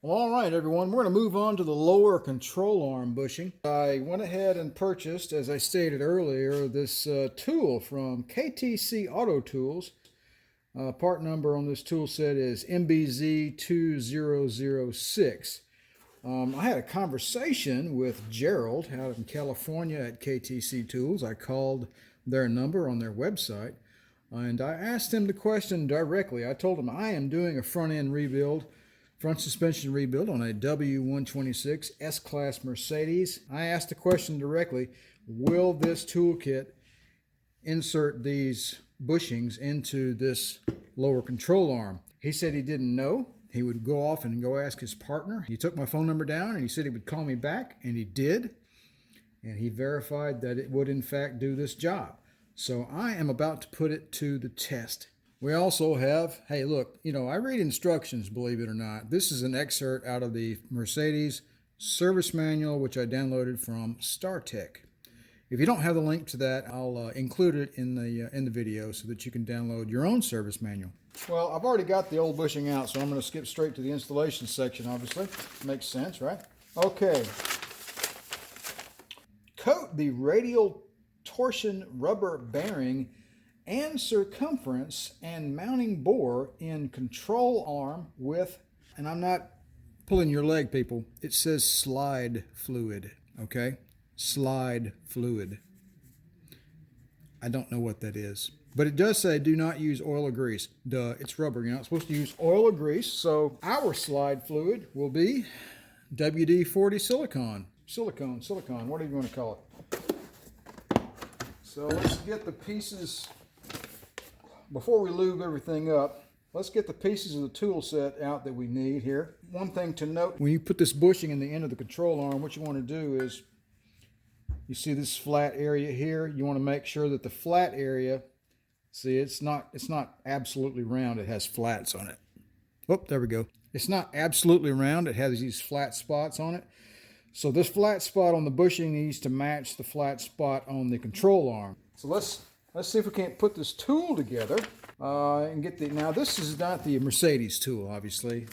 Well, all right, everyone, we're going to move on to the lower control arm bushing. I went ahead and purchased, as I stated earlier, this tool from KTC Auto Tools. Part number on this tool set is MBZ2006. I had a conversation with Gerald out in California at KTC Tools. I called their number on their website and I asked him the question directly. I told him I am doing a front end rebuild, front suspension rebuild on a W126 S-Class Mercedes. I asked the question directly, will this toolkit insert these bushings into this lower control arm? He said he didn't know. He would go off and go ask his partner. He took my phone number down and he said he would call me back, and he did. And he verified that it would in fact do this job. So I am about to put it to the test. We also have, hey, look, I read instructions, believe it or not. This is an excerpt out of the Mercedes service manual, which I downloaded from StarTech. If you don't have the link to that, I'll include it in the video so that you can download your own service manual. Well, I've already got the old bushing out, so I'm going to skip straight to the installation section, obviously. Makes sense, right? Okay. Coat the radial torsion rubber bearing and circumference and mounting bore in control arm with, and I'm not pulling your leg, people, it says slide fluid, okay? Slide fluid. I don't know what that is, but it does say do not use oil or grease. Duh, it's rubber. You're not supposed to use oil or grease. So our slide fluid will be WD-40 silicone, whatever you want to call it. So let's get the pieces, before we lube everything up, let's get the pieces of the tool set out that we need here. One thing to note, when you put this bushing in the end of the control arm, what you want to do is, you see this flat area here, you want to make sure that the flat area, see, it's not absolutely round, it has flats on it. Oh, there we go. It's not absolutely round, it has these flat spots on it. So this flat spot on the bushing needs to match the flat spot on the control arm. So let's see if we can't put this tool together and get the, now this is not the Mercedes tool, obviously,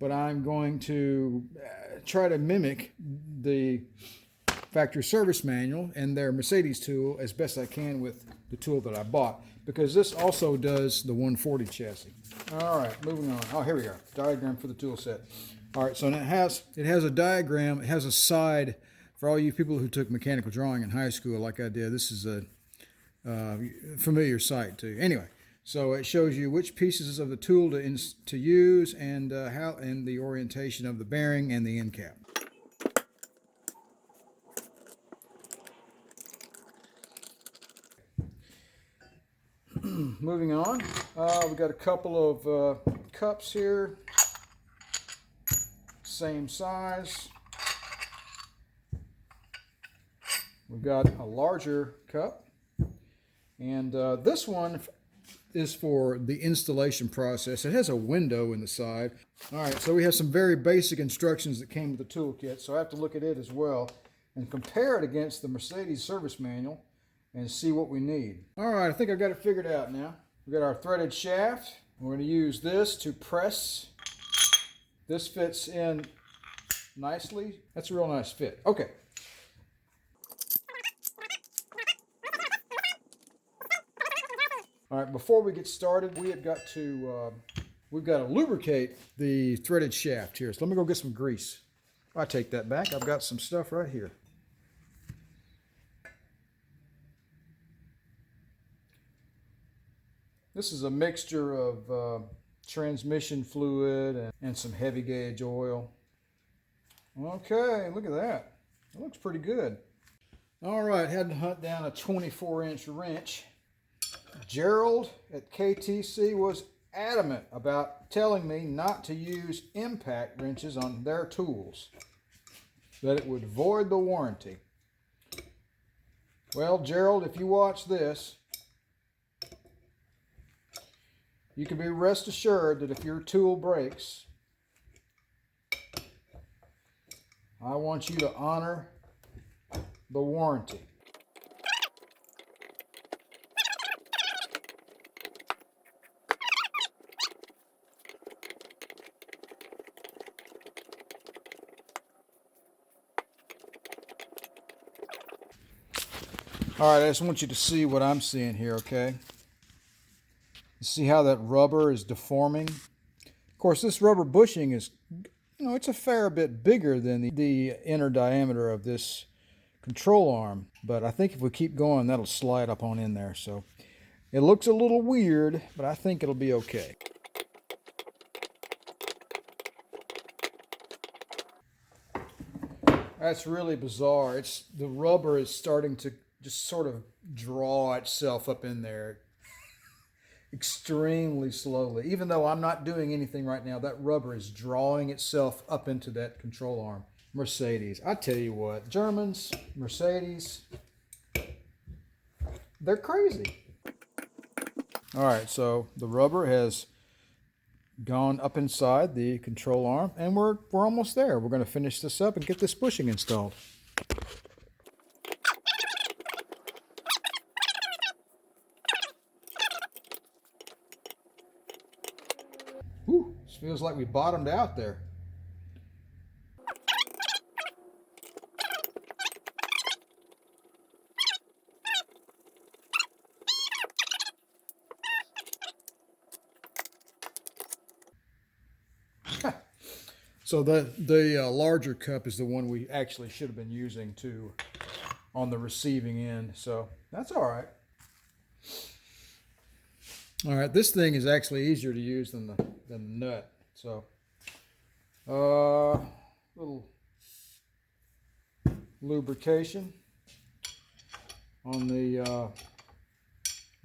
but I'm going to try to mimic the factory service manual and their Mercedes tool as best I can with the tool that I bought, because this also does the 140 chassis. All right, moving on. Oh, here we are. Diagram for the tool set. All right, so it has a diagram. It has a side for all you people who took mechanical drawing in high school like I did. This is a familiar sight to you. Anyway, so it shows you which pieces of the tool to use and how, and the orientation of the bearing and the end cap. Moving on, we got a couple of cups here, same size. We've got a larger cup, and this one is for the installation process. It has a window in the side. All right, so we have some very basic instructions that came with the toolkit, so I have to look at it as well and compare it against the Mercedes service manual and see what we need. All right, I think I've got it figured out now. We've got our threaded shaft. We're going to use this to press. This fits in nicely. That's a real nice fit. Okay. All right, before we get started, we've got to lubricate the threaded shaft here. So let me go get some grease. I take that back. I've got some stuff right here. This is a mixture of transmission fluid and some heavy gauge oil. Okay, look at that. It looks pretty good. All right, had to hunt down a 24-inch wrench. Gerald at KTC was adamant about telling me not to use impact wrenches on their tools, that it would void the warranty. Well, Gerald, if you watch this, you can be rest assured that if your tool breaks, I want you to honor the warranty. All right, I just want you to see what I'm seeing here, okay? You see how that rubber is deforming? Of course, this rubber bushing is, it's a fair bit bigger than the inner diameter of this control arm, but I think if we keep going, that'll slide up on in there. So it looks a little weird, but I think it'll be okay. That's really bizarre. The rubber is starting to just sort of draw itself up in there extremely slowly. Even though I'm not doing anything right now, that rubber is drawing itself up into that control arm. Mercedes, I tell you what, Germans, Mercedes, they're crazy. All right, so the rubber has gone up inside the control arm, and we're almost there. We're going to finish this up and get this bushing installed. Whew, this feels like we bottomed out there. So the larger cup is the one we actually should have been using on the receiving end. So that's all right. All right, this thing is actually easier to use than the nut. So little lubrication on the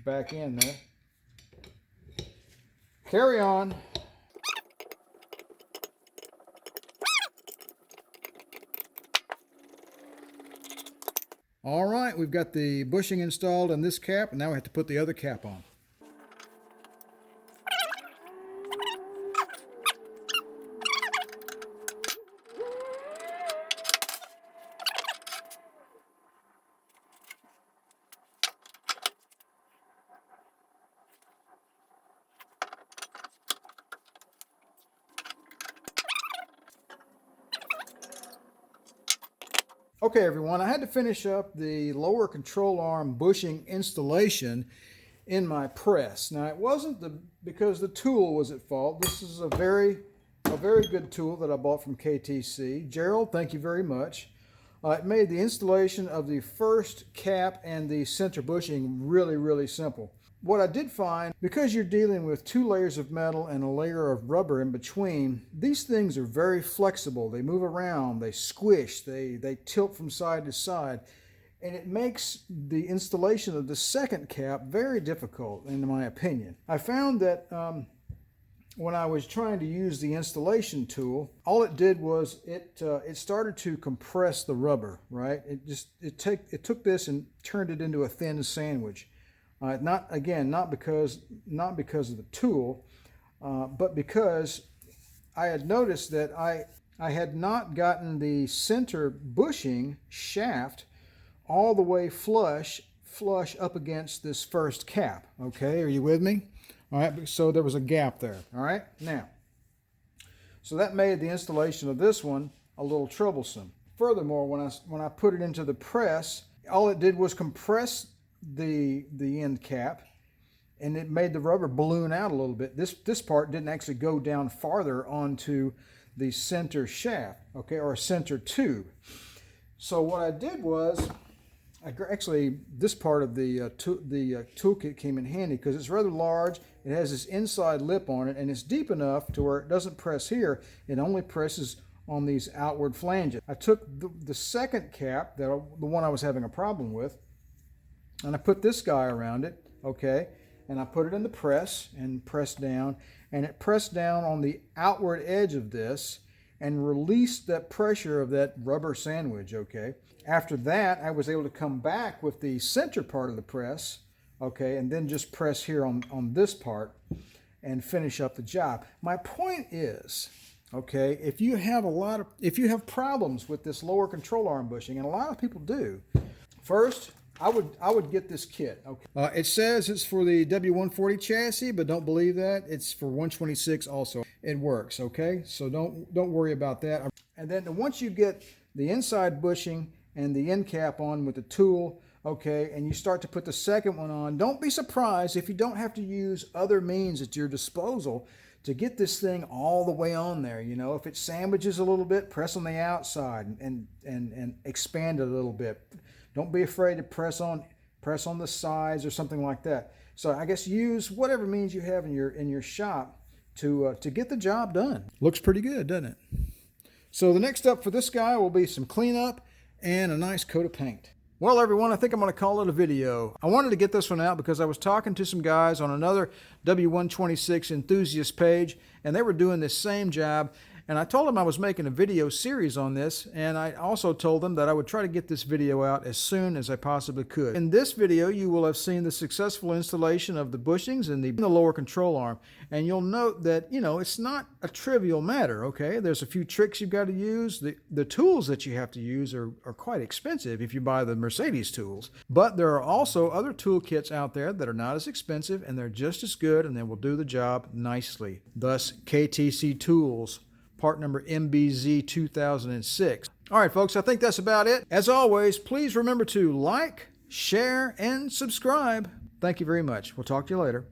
back end there. Carry on. All right, we've got the bushing installed on this cap, and now we have to put the other cap on. Okay, everyone, I had to finish up the lower control arm bushing installation in my press. Now, it wasn't because the tool was at fault. This is a very good tool that I bought from KTC. Gerald, thank you very much. It made the installation of the first cap and the center bushing really simple. What I did find, because you're dealing with 2 layers of metal and a layer of rubber in between, these things are very flexible. They move around, they squish, they tilt from side to side, and it makes the installation of the second cap very difficult, in my opinion. I found that when I was trying to use the installation tool, all it did was it started to compress the rubber, right? It took this and turned it into a thin sandwich. Not because of the tool, but because I had noticed that I had not gotten the center bushing shaft all the way flush up against this first cap. Okay, are you with me? All right, so there was a gap there. All right, now, so that made the installation of this one a little troublesome. Furthermore, when I put it into the press, all it did was compress the end cap, and it made the rubber balloon out a little bit. This part didn't actually go down farther onto the center shaft, okay, or center tube. So what I did was, this part of the toolkit came in handy because it's rather large. It has this inside lip on it, and it's deep enough to where it doesn't press here. It only presses on these outward flanges. I took the second cap, the one I was having a problem with, and I put this guy around it, okay, and I put it in the press and pressed down, and it pressed down on the outward edge of this and released that pressure of that rubber sandwich, okay. After that, I was able to come back with the center part of the press, okay, and then just press here on this part and finish up the job. My point is, okay, if you have problems with this lower control arm bushing, and a lot of people do, first, I would get this kit. Okay. It says it's for the W140 chassis, but don't believe that. It's for 126 also. It works, okay? So don't worry about that. And then once you get the inside bushing and the end cap on with the tool, okay, and you start to put the second one on, don't be surprised if you don't have to use other means at your disposal to get this thing all the way on there. You know, if it sandwiches a little bit, press on the outside and expand it a little bit. Don't be afraid to press on the sides or something like that. So I guess use whatever means you have in your shop to get the job done. Looks pretty good, doesn't it? So the next up for this guy will be some cleanup and a nice coat of paint. Well, everyone, I think I'm going to call it a video. I wanted to get this one out because I was talking to some guys on another W126 enthusiast page, and they were doing this same job. And I told them I was making a video series on this, and I also told them that I would try to get this video out as soon as I possibly could. In this video, you will have seen the successful installation of the bushings in the lower control arm. And you'll note that, you know, it's not a trivial matter, okay? There's a few tricks you've got to use. The tools that you have to use are quite expensive if you buy the Mercedes tools. But there are also other tool kits out there that are not as expensive, and they're just as good, and they will do the job nicely. Thus, KTC Tools, part number MBZ2006. All right, folks, I think that's about it. As always, please remember to like, share, and subscribe. Thank you very much. We'll talk to you later.